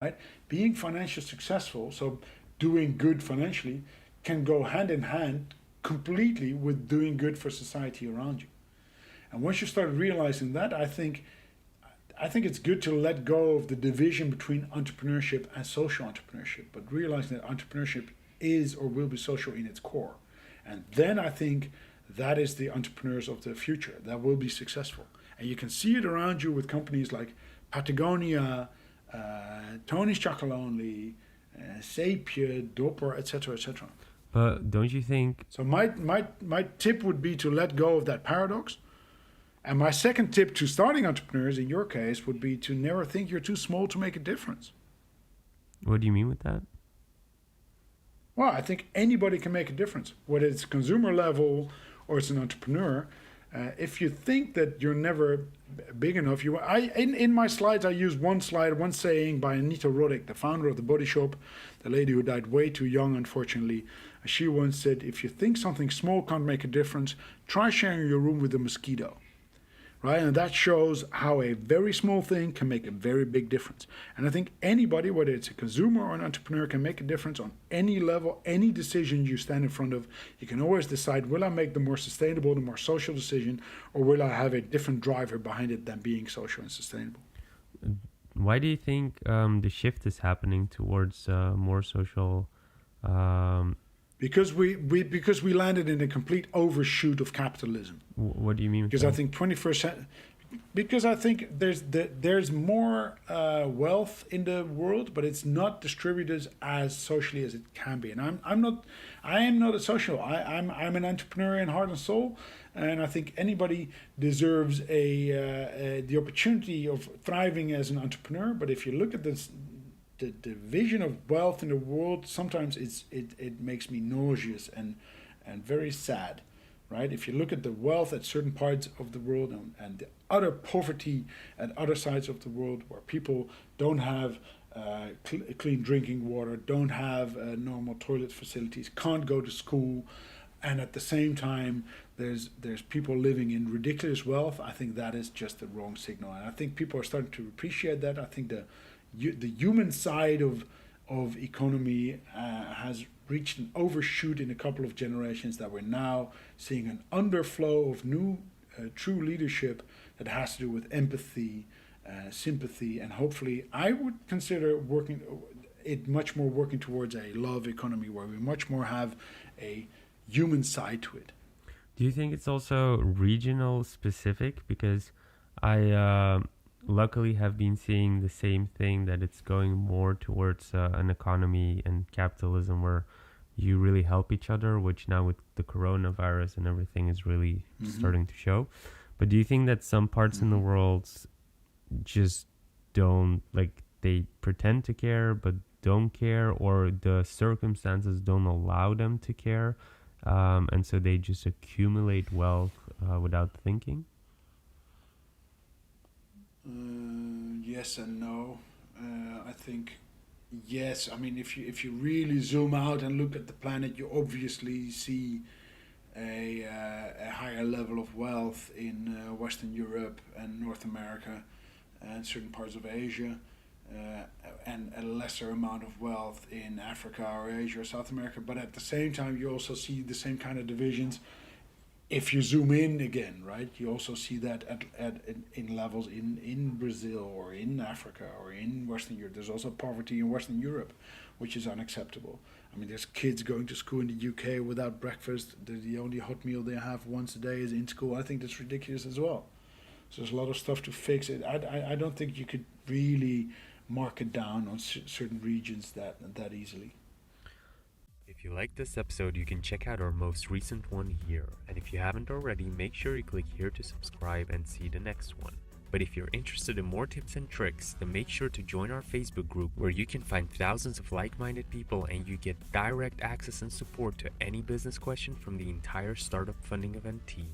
right? Being financially successful, so doing good financially, can go hand in hand completely with doing good for society around you. And once you start realizing that, I think it's good to let go of the division between entrepreneurship and social entrepreneurship, but realizing that entrepreneurship is or will be social in its core. And then I think that is the entrepreneurs of the future that will be successful. And you can see it around you with companies like Patagonia, Tony Chocolonely, Sapia, Dopper, etc., etc. But don't you think? So my tip would be to let go of that paradox. And my second tip to starting entrepreneurs, in your case, would be to never think you're too small to make a difference. What do you mean with that? Well, I think anybody can make a difference, whether it's consumer level or it's an entrepreneur. If you think that you're never big enough, in my slides I use one saying by Anita Roddick, the founder of the Body Shop, the lady who died way too young, unfortunately. She once said, "If you think something small can't make a difference, try sharing your room with a mosquito." Right? And that shows how a very small thing can make a very big difference. And I think anybody, whether it's a consumer or an entrepreneur, can make a difference on any level, any decision you stand in front of. You can always decide, will I make the more sustainable, the more social decision, or will I have a different driver behind it than being social and sustainable? Why do you think the shift is happening towards more social? Because we landed in a complete overshoot of capitalism. What do you mean? Because I think 21st, because I think there's more wealth in the world, but it's not distributed as socially as it can be. And I am not a social. I'm an entrepreneur in heart and soul, and I think anybody deserves the opportunity of thriving as an entrepreneur. But if you look at this, the vision of wealth in the world, sometimes it makes me nauseous and very sad, right? If you look at the wealth at certain parts of the world and the utter poverty at other sides of the world, where people don't have clean drinking water, don't have normal toilet facilities, can't go to school, and at the same time there's people living in ridiculous wealth, I think that is just the wrong signal. And I think people are starting to appreciate that. I think the human side of economy has reached an overshoot in a couple of generations, that we're now seeing an underflow of new true leadership that has to do with empathy, sympathy, and hopefully I would consider working towards a love economy where we much more have a human side to it. Do you think it's also regional specific? Because I luckily have been seeing the same thing, that it's going more towards an economy and capitalism where you really help each other, which now with the coronavirus and everything is really starting to show. But do you think that some parts in the world just don't, like, they pretend to care but don't care, or the circumstances don't allow them to care, and so they just accumulate wealth without thinking? Yes and no. I think yes. I mean, if you really zoom out and look at the planet, you obviously see a higher level of wealth in Western Europe and North America and certain parts of Asia, and a lesser amount of wealth in Africa or Asia or South America. But at the same time, you also see the same kind of divisions. If you zoom in again, right, you also see that in levels in Brazil or in Africa or in Western Europe. There's also poverty in Western Europe, which is unacceptable. I mean, there's kids going to school in the UK without breakfast. The only hot meal they have once a day is in school. I think that's ridiculous as well. So there's a lot of stuff to fix. I don't think you could really mark it down on certain regions that easily. If you like this episode, you can check out our most recent one here. And if you haven't already, make sure you click here to subscribe and see the next one. But if you're interested in more tips and tricks, then make sure to join our Facebook group, where you can find thousands of like-minded people and you get direct access and support to any business question from the entire startup funding event team.